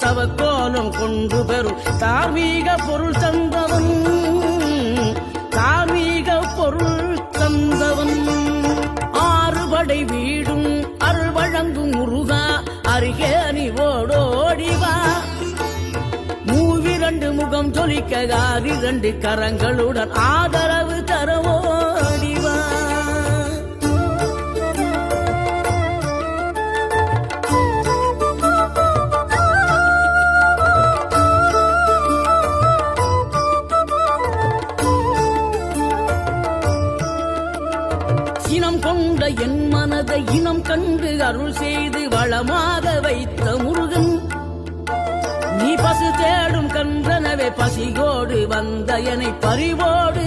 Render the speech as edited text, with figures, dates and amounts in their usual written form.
தவக்கோலம் கொண்டு பெறும் தார்மீக பொருள் தந்தவன், தார்மீக பொருள் தந்தவன். ஆறுபடை வீடும் அருள் வழங்கும் முருகா அருகே நீ ஓடோடிவா. மூவிரண்டு முகம் ஜொலிக்க 2 கரங்களுடன் ஆதரவு தரவோடிவா. இனம் கொண்ட என் மனதை இனம் கண்டு அருள் செய்து வளமாக வைத்த முருகன், நீ பசு தேடும் கன்றனவே பசிகோடு வந்த என்னை பறிவோடு